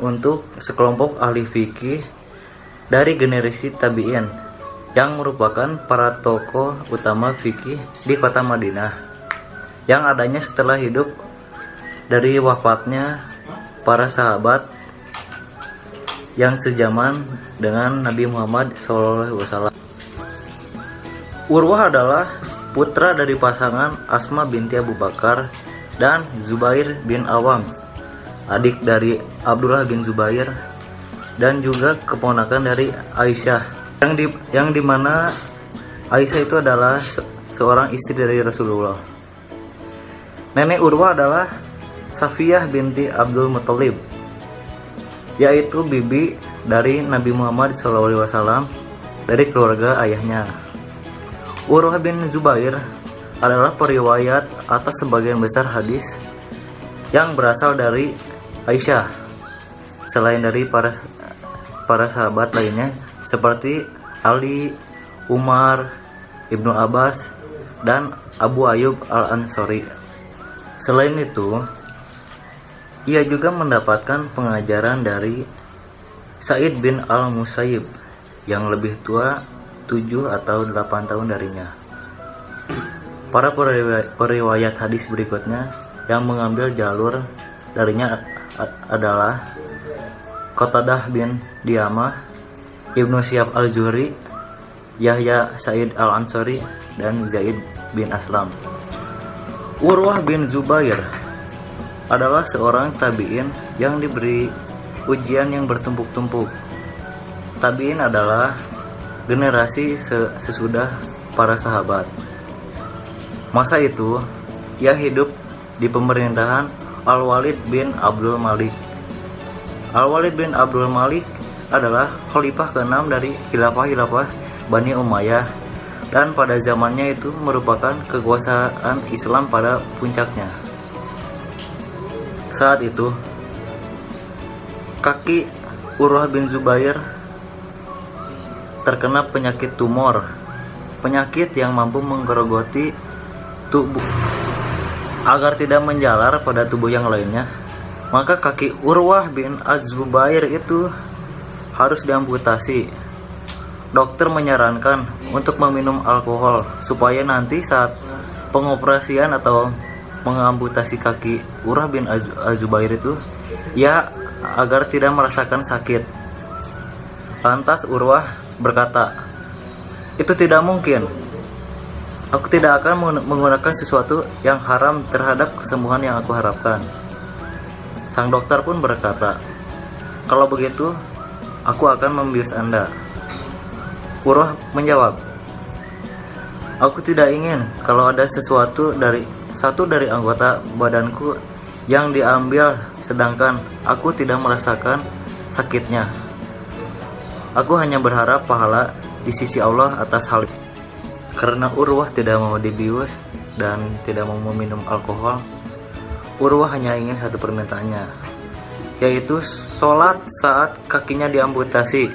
untuk sekelompok ahli fikih dari generasi tabi'in yang merupakan para tokoh utama fikih di kota Madinah yang adanya setelah hidup dari wafatnya para sahabat yang sezaman dengan Nabi Muhammad SAW. Urwah adalah putra dari pasangan Asma binti Abu Bakar dan Zubair bin Awam, adik dari Abdullah bin Zubair, dan juga keponakan dari Aisyah, yang dimana Aisyah itu adalah seorang istri dari Rasulullah. Nenek Urwah adalah Safiyah binti Abdul Muthalib, yaitu bibi dari Nabi Muhammad SAW dari keluarga ayahnya. Urwah bin Zubair adalah periwayat atas sebagian besar hadis yang berasal dari Aisyah, selain dari para sahabat lainnya seperti Ali, Umar, Ibnu Abbas, dan Abu Ayyub al-Ansari. Selain itu, ia juga mendapatkan pengajaran dari Sa'id bin al-Musayyib yang lebih tua 7 atau 8 tahun darinya. Para periwayat hadis berikutnya yang mengambil jalur darinya adalah Qatadah bin Diamah, Ibnu Syihab al-Zuhri, Yahya Sa'id al-Ansari, dan Zaid bin Aslam. Urwah bin Zubair adalah seorang tabi'in yang diberi ujian yang bertumpuk-tumpuk. Tabi'in adalah generasi sesudah para sahabat. Masa itu, ia hidup di pemerintahan Al-Walid bin Abdul Malik. Al-Walid bin Abdul Malik adalah khalifah ke-6 dari khilafah Bani Umayyah, dan pada zamannya itu merupakan kekuasaan Islam pada puncaknya. Saat itu, kaki Urwah bin Zubair terkena penyakit tumor, penyakit yang mampu menggerogoti tubuh. Agar tidak menjalar pada tubuh yang lainnya, maka kaki Urwah bin Az-Zubair itu harus diamputasi. Dokter menyarankan untuk meminum alkohol supaya nanti saat pengoperasian atau mengamputasi kaki Urwah bin Az-Zubair itu, ya agar tidak merasakan sakit. Lantas Urwah berkata, "Itu tidak mungkin. Aku tidak akan menggunakan sesuatu yang haram terhadap kesembuhan yang aku harapkan." Sang dokter pun berkata, "Kalau begitu, aku akan membius Anda." Urwah menjawab, "Aku tidak ingin kalau ada satu dari anggota badanku yang diambil sedangkan aku tidak merasakan sakitnya. Aku hanya berharap pahala di sisi Allah atas hal itu." Karena Urwah tidak mau dibius dan tidak mau meminum alkohol, Urwah hanya ingin satu permintaannya, yaitu sholat saat kakinya diamputasi.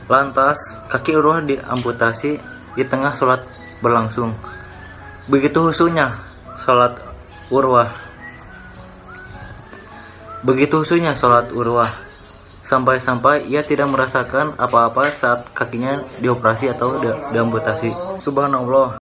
Lantas kaki Urwah diamputasi di tengah sholat berlangsung. Begitu husunya sholat Urwah. Sampai-sampai ia tidak merasakan apa-apa saat kakinya dioperasi atau diamputasi. Subhanallah.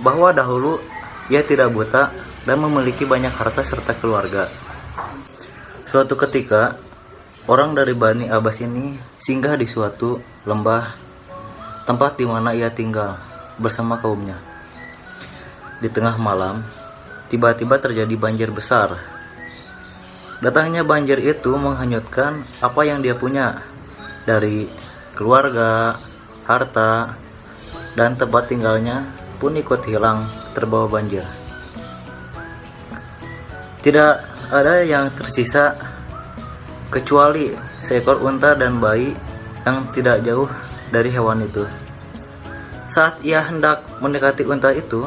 Bahwa dahulu ia tidak buta dan memiliki banyak harta serta keluarga. Suatu ketika, orang dari Bani Abbas ini singgah di suatu lembah, tempat di mana ia tinggal bersama kaumnya. Di tengah malam, tiba-tiba terjadi banjir besar. Datangnya banjir itu menghanyutkan apa yang dia punya, dari keluarga, harta, dan tempat tinggalnya pun ikut hilang terbawa banjir. Tidak ada yang tersisa kecuali seekor unta dan bayi yang tidak jauh dari hewan itu. Saat ia hendak mendekati unta itu,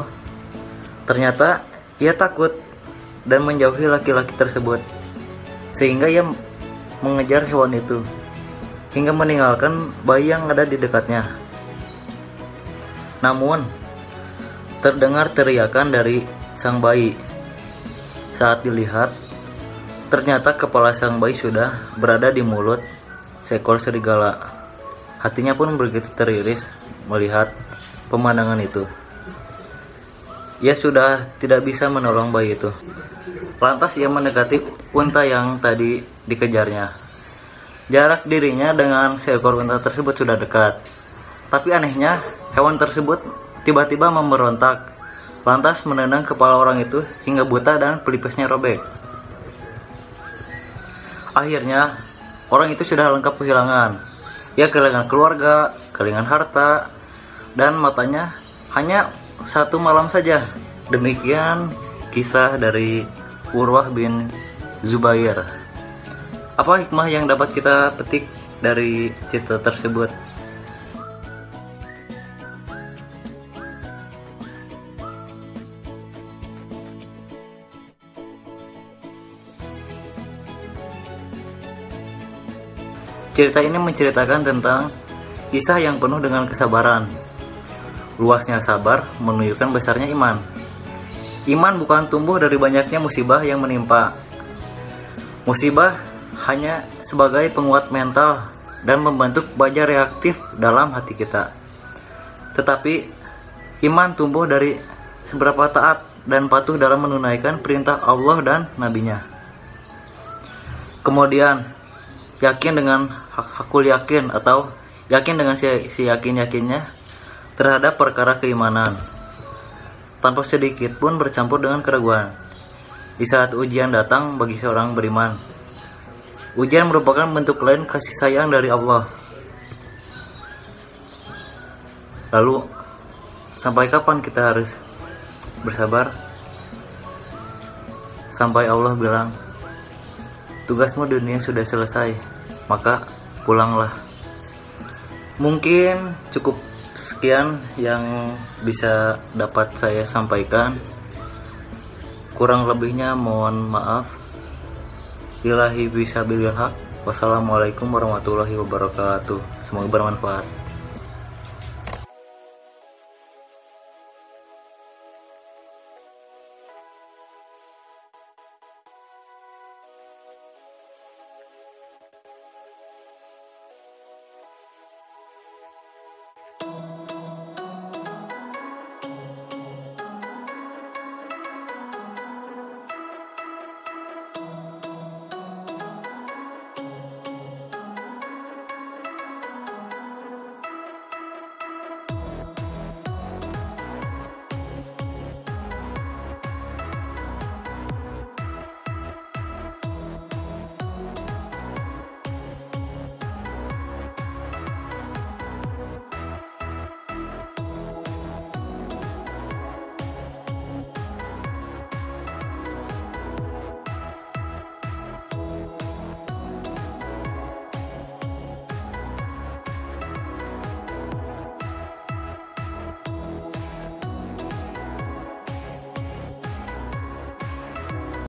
ternyata ia takut dan menjauhi laki-laki tersebut, sehingga ia mengejar hewan itu hingga meninggalkan bayi yang ada di dekatnya. Namun, terdengar teriakan dari sang bayi. Saat dilihat, ternyata kepala sang bayi sudah berada di mulut seekor serigala. Hatinya pun begitu teriris melihat pemandangan itu. Ia sudah tidak bisa menolong bayi itu. Lantas ia mendekati unta yang tadi dikejarnya. Jarak dirinya dengan seekor unta tersebut sudah dekat. Tapi anehnya, hewan tersebut tiba-tiba memberontak, lantas menendang kepala orang itu hingga buta dan pelipisnya robek. Akhirnya, orang itu sudah lengkap kehilangan. Ia kehilangan keluarga, kehilangan harta, dan matanya hanya satu malam saja. Demikian kisah dari Urwah bin Zubair. Apa hikmah yang dapat kita petik dari cerita tersebut? Cerita ini menceritakan tentang kisah yang penuh dengan kesabaran. Luasnya sabar menunjukkan besarnya iman. Iman bukan tumbuh dari banyaknya musibah yang menimpa. Musibah hanya sebagai penguat mental dan membentuk baja reaktif dalam hati kita. Tetapi iman tumbuh dari seberapa taat dan patuh dalam menunaikan perintah Allah dan Nabi-Nya. Kemudian yakin dengan hakul yakin atau yakin dengan si yakin-yakinnya terhadap perkara keimanan, tanpa sedikit pun bercampur dengan keraguan. Di saat ujian datang bagi seorang beriman, ujian merupakan bentuk lain kasih sayang dari Allah. Lalu, sampai kapan kita harus bersabar? Sampai Allah bilang, tugasmu dunia sudah selesai, maka pulanglah. Mungkin cukup sekian yang bisa dapat saya sampaikan. Kurang lebihnya mohon maaf. Billahi fisabilillah. Wassalamualaikum warahmatullahi wabarakatuh. Semoga bermanfaat.